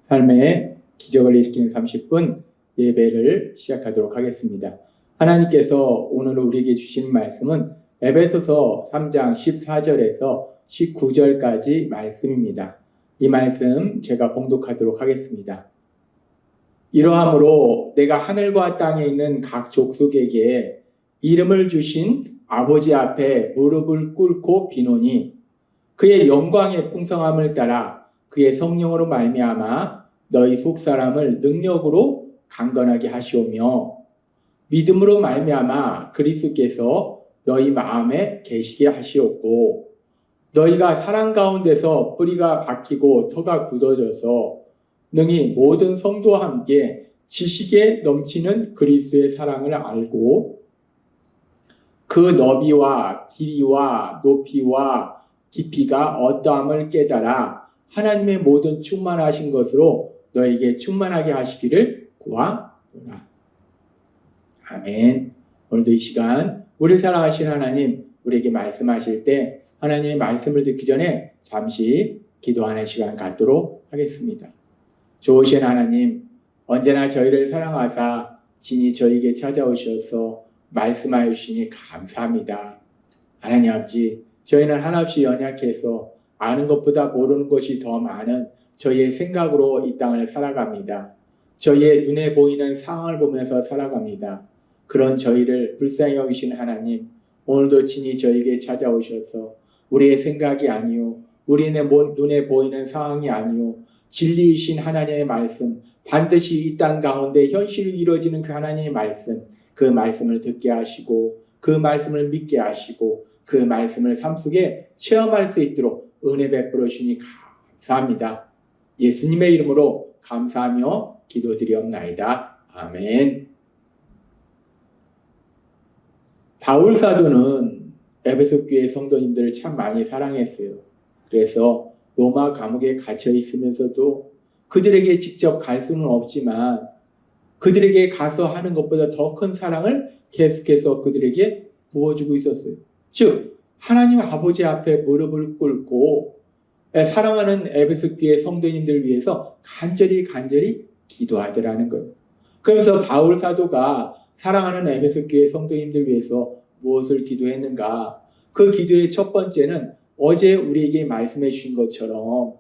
삶의 기적을 일으키는 30분 예배를 시작하도록 하겠습니다. 하나님께서 오늘 우리에게 주신 말씀은 에베소서 3장 14절에서 19절까지 말씀입니다. 이 말씀 제가 봉독하도록 하겠습니다. 이러함으로 내가 하늘과 땅에 있는 각 족속에게 이름을 주신 아버지 앞에 무릎을 꿇고 비노니 그의 영광의 풍성함을 따라 그의 성령으로 말미암아 너희 속사람을 능력으로 강건하게 하시오며 믿음으로 말미암아 그리스도께서 너희 마음에 계시게 하시옵고 너희가 사랑 가운데서 뿌리가 박히고 터가 굳어져서 능히 모든 성도와 함께 지식에 넘치는 그리스도의 사랑을 알고 그 너비와 길이와 높이와 깊이가 어떠함을 깨달아 하나님의 모든 충만하신 것으로 너에게 충만하게 하시기를 구하노라. 아멘. 오늘도 이 시간 우리 사랑하신 하나님 우리에게 말씀하실 때 하나님의 말씀을 듣기 전에 잠시 기도하는 시간 갖도록 하겠습니다. 좋으신 하나님, 언제나 저희를 사랑하사 진히 저희에게 찾아오셔서 말씀하여 주시니 감사합니다. 하나님 아버지, 저희는 한없이 연약해서 아는 것보다 모르는 것이 더 많은 저희의 생각으로 이 땅을 살아갑니다. 저희의 눈에 보이는 상황을 보면서 살아갑니다. 그런 저희를 불쌍히 여기신 하나님, 오늘도 친히 저에게 찾아오셔서 우리의 생각이 아니요, 우리의 눈에 보이는 상황이 아니요, 진리이신 하나님의 말씀, 반드시 이 땅 가운데 현실이 이루어지는 그 하나님의 말씀, 그 말씀을 듣게 하시고 그 말씀을 믿게 하시고 그 말씀을 삶 속에 체험할 수 있도록 은혜 베풀어 주시니 감사합니다. 예수님의 이름으로 감사하며 기도드리옵나이다. 아멘. 바울 사도는 에베소 교회 성도님들을 참 많이 사랑했어요. 그래서 로마 감옥에 갇혀 있으면서도 그들에게 직접 갈 수는 없지만 그들에게 가서 하는 것보다 더 큰 사랑을 계속해서 그들에게 부어주고 있었어요. 즉 하나님 아버지 앞에 무릎을 꿇고 사랑하는 에베소 교회 성도님들을 위해서 간절히 기도하더라는 거예요. 그래서 바울 사도가 사랑하는 에베소 교회 성도님들을 위해서 무엇을 기도했는가? 그 기도의 첫 번째는 어제 우리에게 말씀해 주신 것처럼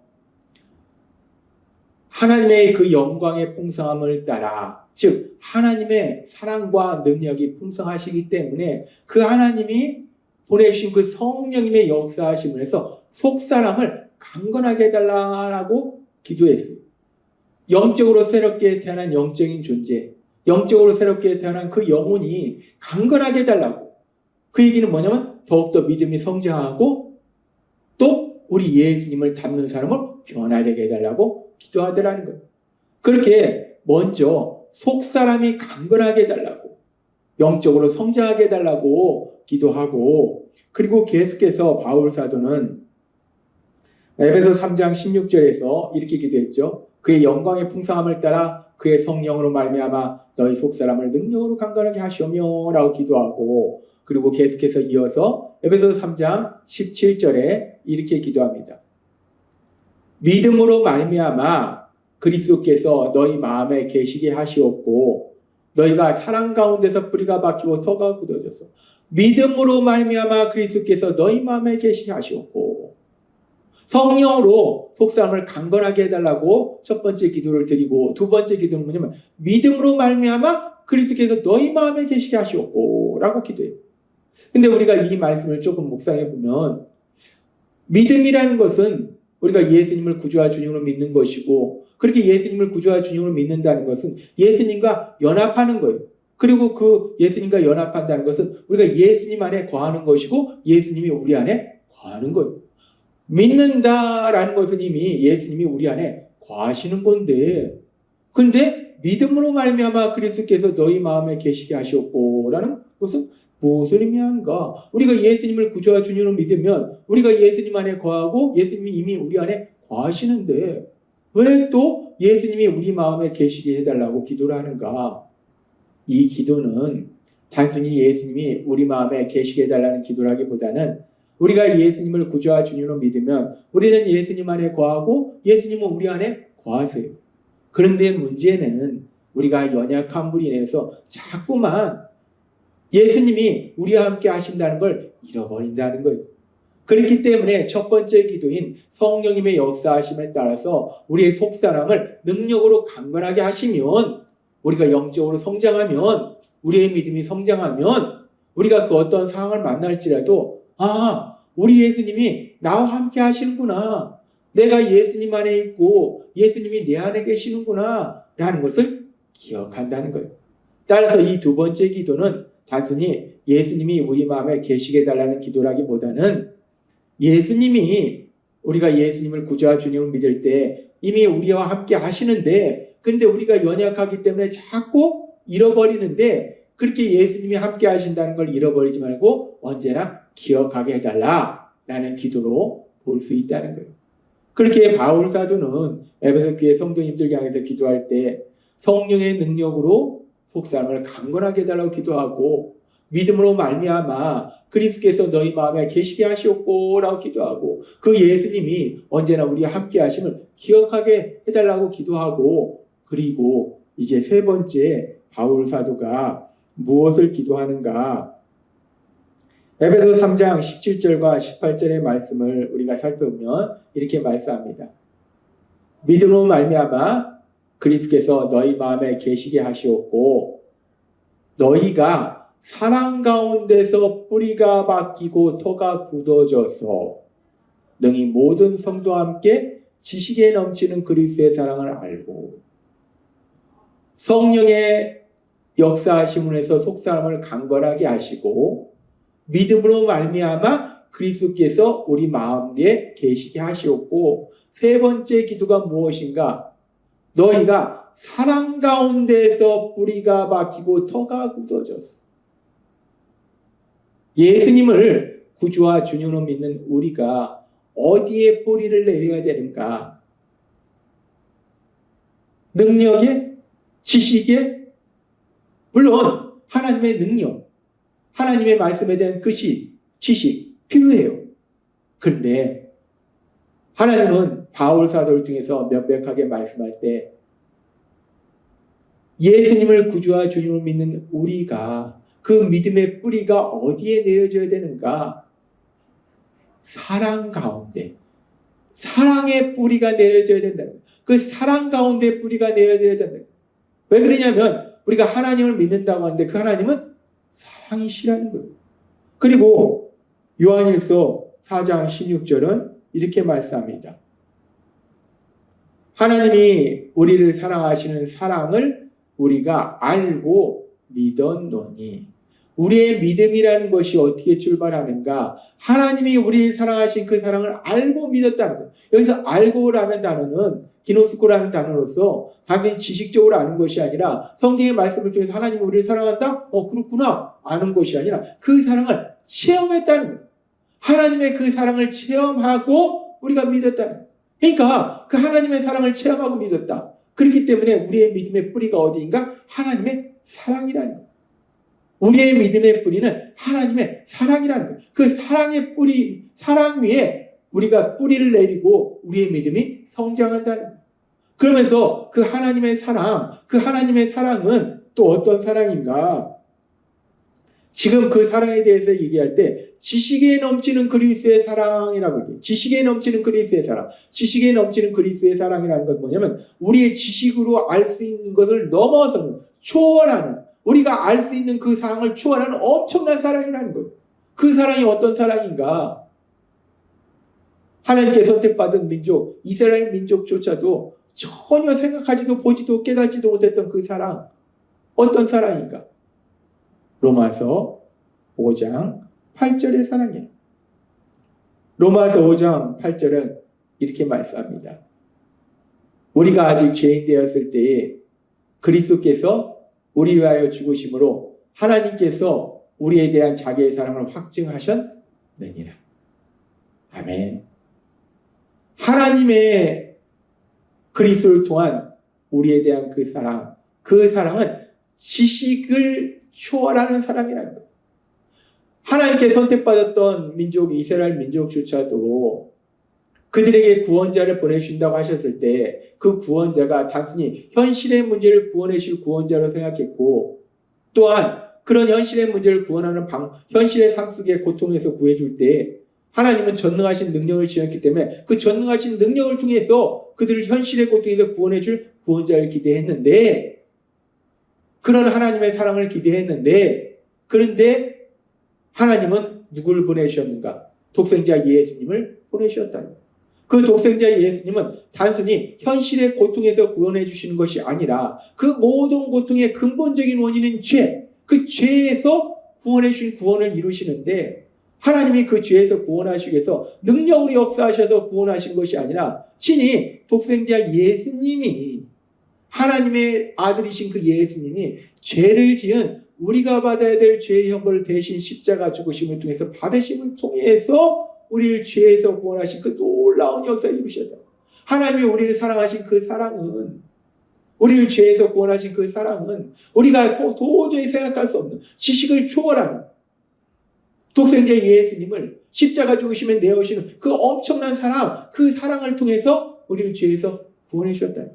하나님의 그 영광의 풍성함을 따라, 즉 하나님의 사랑과 능력이 풍성하시기 때문에 그 하나님이 보내주신 그 성령님의 역사하심을 해서 속사람을 강건하게 해달라고 기도했어요. 영적으로 새롭게 태어난 영적인 존재, 영적으로 새롭게 태어난 그 영혼이 강건하게 해달라고. 그 얘기는 뭐냐면 더욱더 믿음이 성장하고 또 우리 예수님을 닮는 사람을 변화되게 해달라고 기도하더라는 거예요. 그렇게 먼저 속사람이 강건하게 해달라고, 영적으로 성장하게 해달라고 기도하고, 그리고 계속해서 바울 사도는 에베소 3장 16절에서 이렇게 기도했죠. 그의 영광의 풍성함을 따라 그의 성령으로 말미암아 너희 속사람을 능력으로 강건하게 하시오며 라고 기도하고, 그리고 계속해서 이어서 에베소 3장 17절에 이렇게 기도합니다. 믿음으로 말미암아 그리스도께서 너희 마음에 계시게 하시옵고 너희가 사랑 가운데서 뿌리가 박히고 터가 굳어져서 믿음으로 말미암아 그리스도께서 너희 마음에 계시게 하시옵고 성령으로 속사람을 강건하게 해달라고 첫 번째 기도를 드리고, 두 번째 기도는 뭐냐면 믿음으로 말미암아 그리스도께서 너희 마음에 계시게 하시옵고 라고 기도해요. 근데 우리가 이 말씀을 조금 묵상해 보면 믿음이라는 것은 우리가 예수님을 구주와 주님으로 믿는 것이고, 그렇게 예수님을 구주와 주님으로 믿는다는 것은 예수님과 연합하는 거예요. 그리고 그 예수님과 연합한다는 것은 우리가 예수님 안에 거하는 것이고 예수님이 우리 안에 거하는 거예요. 믿는다라는 것은 이미 예수님이 우리 안에 거하시는 건데, 근데 믿음으로 말미암아 그리스도께서 너희 마음에 계시게 하시옵고라는 것은 무엇을 의미하는가? 우리가 예수님을 구주와 주님으로 믿으면 우리가 예수님 안에 거하고 예수님이 이미 우리 안에 거하시는데 왜 또 예수님이 우리 마음에 계시게 해달라고 기도를 하는가? 이 기도는 단순히 예수님이 우리 마음에 계시게 해달라는 기도라기보다는 우리가 예수님을 구주와 주님으로 믿으면 우리는 예수님 안에 거하고 예수님은 우리 안에 거하세요. 그런데 문제는 우리가 연약함으로 인해서 자꾸만 예수님이 우리와 함께 하신다는 걸 잃어버린다는 거예요. 그렇기 때문에 첫 번째 기도인 성령님의 역사하심에 따라서 우리의 속사람을 능력으로 강건하게 하시면, 우리가 영적으로 성장하면, 우리의 믿음이 성장하면, 우리가 그 어떤 상황을 만날지라도 우리 예수님이 나와 함께 하시는구나, 내가 예수님 안에 있고 예수님이 내 안에 계시는구나 라는 것을 기억한다는 거예요. 따라서 이 두 번째 기도는 단순히 예수님이 우리 마음에 계시게 해달라는 기도라기보다는, 예수님이, 우리가 예수님을 구주와 주님을 믿을 때 이미 우리와 함께 하시는데, 근데 우리가 연약하기 때문에 자꾸 잃어버리는데, 그렇게 예수님이 함께 하신다는 걸 잃어버리지 말고 언제나 기억하게 해달라라는 기도로 볼 수 있다는 거예요. 그렇게 바울 사도는 에베소 교회 성도님들 향해서 기도할 때 성령의 능력으로 속사람을 강건하게 해달라고 기도하고, 믿음으로 말미암아 그리스도께서 너희 마음에 계시게 하시옵고 라고 기도하고, 그 예수님이 언제나 우리와 함께 하심을 기억하게 해달라고 기도하고, 그리고 이제 세 번째 바울 사도가 무엇을 기도하는가? 에베소 3장 17절과 18절의 말씀을 우리가 살펴보면 이렇게 말씀합니다. 믿음으로 말미암아 그리스도께서 너희 마음에 계시게 하시옵고, 너희가 사랑 가운데서 뿌리가 바뀌고 터가 굳어져서 능히 모든 성도와 함께 지식에 넘치는 그리스도의 사랑을 알고, 성령의 역사하심을 해서 속사람을 강건하게 하시고, 믿음으로 말미암아 그리스도께서 우리 마음에 계시게 하시옵고, 세 번째 기도가 무엇인가? 너희가 사랑 가운데서 뿌리가 박히고 터가 굳어졌어. 예수님을 구주와 주님으로 믿는 우리가 어디에 뿌리를 내려야 되는가? 능력에? 지식에? 물론 하나님의 능력, 하나님의 말씀에 대한 그 지식 필요해요. 그런데 하나님은 바울 사도를 통해서 명백하게 말씀할 때, 예수님을 구주와 주님을 믿는 우리가 그 믿음의 뿌리가 어디에 내려져야 되는가? 사랑 가운데, 사랑의 뿌리가 내려져야 된다. 그 사랑 가운데 뿌리가 내려져야 된다. 왜 그러냐면 우리가 하나님을 믿는다고 하는데 그 하나님은 사랑이시라는 거예요. 그리고 요한일서 4장 16절은 이렇게 말씀합니다. 하나님이 우리를 사랑하시는 사랑을 우리가 알고 믿었노니. 우리의 믿음이라는 것이 어떻게 출발하는가? 하나님이 우리를 사랑하신 그 사랑을 알고 믿었다는 거예요. 여기서 알고라는 단어는 기노스코라는 단어로서 단순히 지식적으로 아는 것이 아니라, 성경의 말씀을 통해서 하나님이 우리를 사랑한다? 그렇구나 아는 것이 아니라 그 사랑을 체험했다는 거예요. 하나님의 그 사랑을 체험하고 우리가 믿었다는 거예요. 그러니까 그 하나님의 사랑을 체험하고 믿었다. 그렇기 때문에 우리의 믿음의 뿌리가 어디인가? 하나님의 사랑이라는 거예요. 우리의 믿음의 뿌리는 하나님의 사랑이라는 거예요. 그 사랑의 뿌리, 사랑 위에 우리가 뿌리를 내리고 우리의 믿음이 성장한다는 거예요. 그러면서 그 하나님의 사랑, 그 하나님의 사랑은 또 어떤 사랑인가? 지금 그 사랑에 대해서 얘기할 때 지식에 넘치는 그리스도의 사랑이라고 얘기해요. 지식에 넘치는 그리스도의 사랑. 지식에 넘치는 그리스도의 사랑이라는 건 뭐냐면 우리의 지식으로 알 수 있는 것을 넘어서는, 초월하는, 우리가 알 수 있는 그 사랑을 초월하는 엄청난 사랑이라는 거예요. 그 사랑이 어떤 사랑인가? 하나님께 선택받은 민족, 이스라엘 민족조차도 전혀 생각하지도 보지도 깨닫지도 못했던 그 사랑, 어떤 사랑인가? 로마서 5장 8절의 사랑이에요. 로마서 5장 8절은 이렇게 말씀합니다. 우리가 아직 죄인 되었을 때에 그리스도께서 우리 위하여 죽으심으로 하나님께서 우리에 대한 자기의 사랑을 확증하셨느니라. 아멘. 하나님의 그리스도를 통한 우리에 대한 그 사랑은 지식을 초월하는 사랑이라는 거예요. 하나님께 선택받았던 민족, 이스라엘 민족조차도 그들에게 구원자를 보내주신다고 하셨을 때 그 구원자가 단순히 현실의 문제를 구원해 줄 구원자로 생각했고, 또한 그런 현실의 문제를 구원하는 현실의 삶 속의 고통에서 구해줄 때 하나님은 전능하신 능력을 지녔기 때문에 그 전능하신 능력을 통해서 그들을 현실의 고통에서 구원해 줄 구원자를 기대했는데, 그런 하나님의 사랑을 기대했는데, 그런데 하나님은 누구를 보내주셨는가? 독생자 예수님을 보내주셨다는 거예요. 그 독생자 예수님은 단순히 현실의 고통에서 구원해 주시는 것이 아니라 그 모든 고통의 근본적인 원인은 죄, 그 죄에서 구원해 주신 구원을 이루시는데, 하나님이 그 죄에서 구원하시기 위해서 능력으로 역사하셔서 구원하신 것이 아니라 친히 독생자 예수님이, 하나님의 아들이신 그 예수님이 죄를 지은 우리가 받아야 될 죄의 형벌을 대신 십자가 죽으심을 통해서 받으심을 통해서 우리를 죄에서 구원하신 그 놀라운 역사를 이루셨다. 하나님이 우리를 사랑하신 그 사랑은, 우리를 죄에서 구원하신 그 사랑은 우리가 도저히 생각할 수 없는, 지식을 초월하는 독생자 예수님을 십자가 죽으시면 내어오시는 그 엄청난 사랑, 그 사랑을 통해서 우리를 죄에서 구원해 주셨다.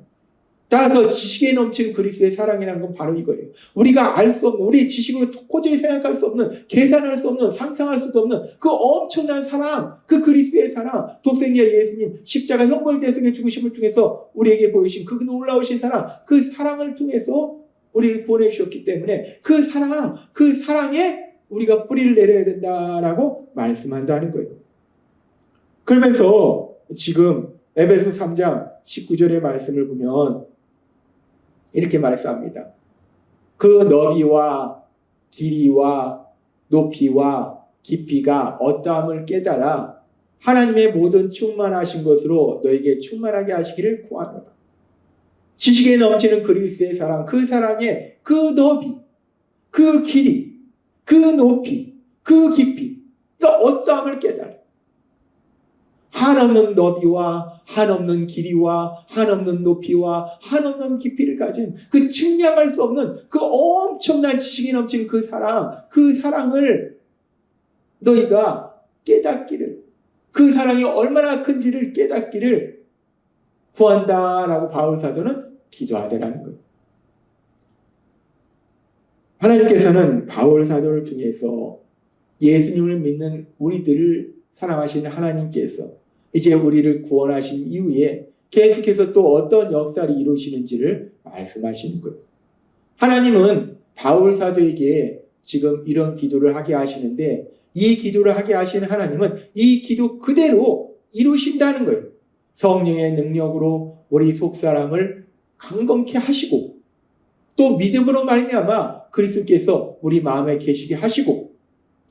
따라서 지식에 넘치는 그리스도의 사랑이라는 건 바로 이거예요. 우리가 알 수 없는, 우리의 지식으로 도저히 생각할 수 없는, 계산할 수 없는, 상상할 수도 없는 그 엄청난 사랑, 그 그리스도의 사랑, 독생자 예수님 십자가 형벌 대승의 죽으심을 통해서 우리에게 보이신 그 놀라우신 사랑, 그 사랑을 통해서 우리를 구원해 주셨기 때문에 그 사랑, 그 사랑에 우리가 뿌리를 내려야 된다라고 말씀한다는 거예요. 그러면서 지금 에베소 3장 19절의 말씀을 보면 이렇게 말씀합니다. 그 너비와 길이와 높이와 깊이가 어떠함을 깨달아 하나님의 모든 충만하신 것으로 너에게 충만하게 하시기를 구하노라. 지식에 넘치는 그리스도의 사랑, 그 사랑의 그 너비, 그 길이, 그 높이, 그 깊이가 어떠함을 깨달아. 한없는 너비와 한없는 길이와 한없는 높이와 한없는 깊이를 가진 그 측량할 수 없는 그 엄청난 지식이 넘치는 그 사랑, 그 사랑을 너희가 깨닫기를, 그 사랑이 얼마나 큰지를 깨닫기를 구한다라고 바울 사도는 기도하더라는 거예요. 하나님께서는 바울 사도를 통해서 예수님을 믿는 우리들을 사랑하시는 하나님께서 이제 우리를 구원하신 이후에 계속해서 또 어떤 역사를 이루시는지를 말씀하시는 거예요. 하나님은 바울 사도에게 지금 이런 기도를 하게 하시는데, 이 기도를 하게 하시는 하나님은 이 기도 그대로 이루신다는 거예요. 성령의 능력으로 우리 속사람을 강건케 하시고, 또 믿음으로 말미암아 그리스도께서 우리 마음에 계시게 하시고,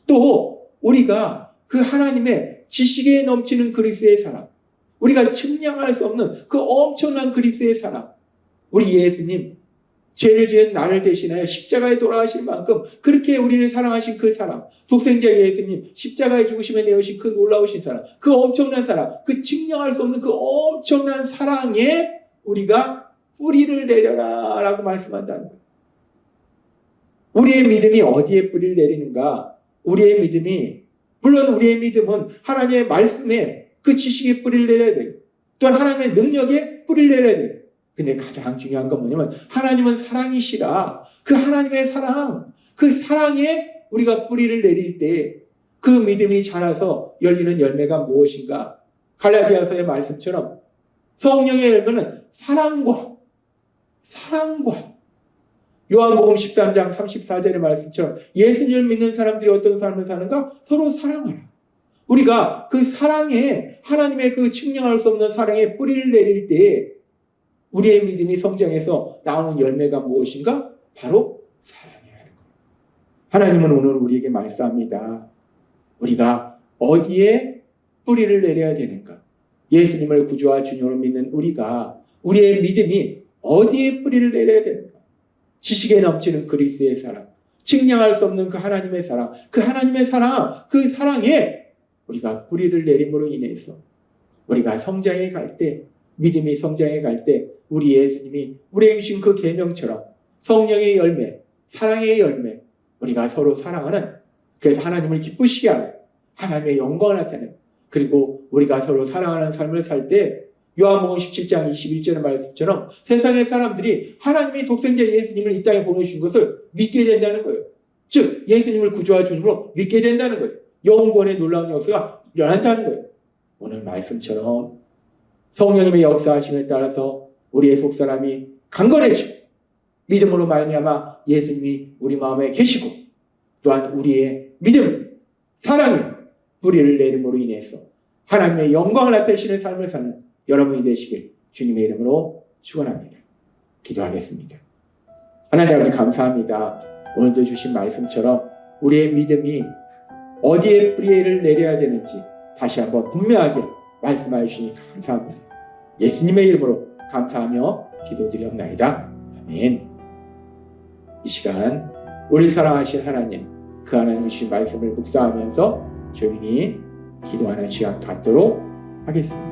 또 우리가 그 하나님의 지식에 넘치는 그리스도의 사랑, 우리가 측량할 수 없는 그 엄청난 그리스도의 사랑, 우리 예수님 죄를 지은 나를 대신하여 십자가에 돌아가신 만큼 그렇게 우리를 사랑하신 그 사랑, 독생자 예수님 십자가에 죽으심에 내어신 그 놀라우신 사랑, 그 엄청난 사랑, 그 측량할 수 없는 그 엄청난 사랑에 우리가 뿌리를 내려라 라고 말씀한다는 거예요. 우리의 믿음이 어디에 뿌리를 내리는가? 우리의 믿음이, 물론 우리의 믿음은 하나님의 말씀에 그 지식에 뿌리를 내려야 돼요. 또한 하나님의 능력에 뿌리를 내려야 돼요. 근데 가장 중요한 건 뭐냐면 하나님은 사랑이시라. 그 하나님의 사랑, 그 사랑에 우리가 뿌리를 내릴 때 그 믿음이 자라서 열리는 열매가 무엇인가? 갈라디아서의 말씀처럼 성령의 열매는 사랑과 요한복음 13장 34절의 말씀처럼 예수님을 믿는 사람들이 어떤 삶을 사는가? 서로 사랑하라. 우리가 그 사랑에, 하나님의 그 측량할 수 없는 사랑에 뿌리를 내릴 때 우리의 믿음이 성장해서 나오는 열매가 무엇인가? 바로 사랑이라는 거예요. 하나님은 오늘 우리에게 말씀합니다. 우리가 어디에 뿌리를 내려야 되는가? 예수님을 구주와 주님으로 믿는 우리가, 우리의 믿음이 어디에 뿌리를 내려야 되는가? 지식에 넘치는 그리스도의 사랑, 측량할 수 없는 그 하나님의 사랑, 그 하나님의 사랑, 그 사랑에 우리가 뿌리를 내림으로 인해서 우리가 성장해 갈 때, 믿음이 성장해 갈 때 우리 예수님이 우리에게 주신 그 계명처럼 성령의 열매, 사랑의 열매, 우리가 서로 사랑하는, 그래서 하나님을 기쁘시게 하는, 하나님의 영광을 나타내는 그리고 우리가 서로 사랑하는 삶을 살 때 요한복음 17장 21절의 말씀처럼 세상의 사람들이 하나님의 독생자 예수님을 이 땅에 보내주신 것을 믿게 된다는 거예요. 즉 예수님을 구주와 주님으로 믿게 된다는 거예요. 영원의 놀라운 역사가 일어난다는 거예요. 오늘 말씀처럼 성령님의 역사하심에 따라서 우리의 속사람이 강건해지고 믿음으로 말미암아 예수님이 우리 마음에 계시고 또한 우리의 믿음, 사랑이 뿌리를 내림으로 인해서 하나님의 영광을 나타내시는 삶을 사는 여러분이 되시길 주님의 이름으로 축원합니다. 기도하겠습니다. 하나님 아버지 감사합니다. 오늘도 주신 말씀처럼 우리의 믿음이 어디에 뿌리를 내려야 되는지 다시 한번 분명하게 말씀하여 주시니 감사합니다. 예수님의 이름으로 감사하며 기도드리옵나이다. 아멘. 이 시간 우리 사랑하신 하나님, 그 하나님 주신 말씀을 묵상하면서 조용히 기도하는 시간 갖도록 하겠습니다.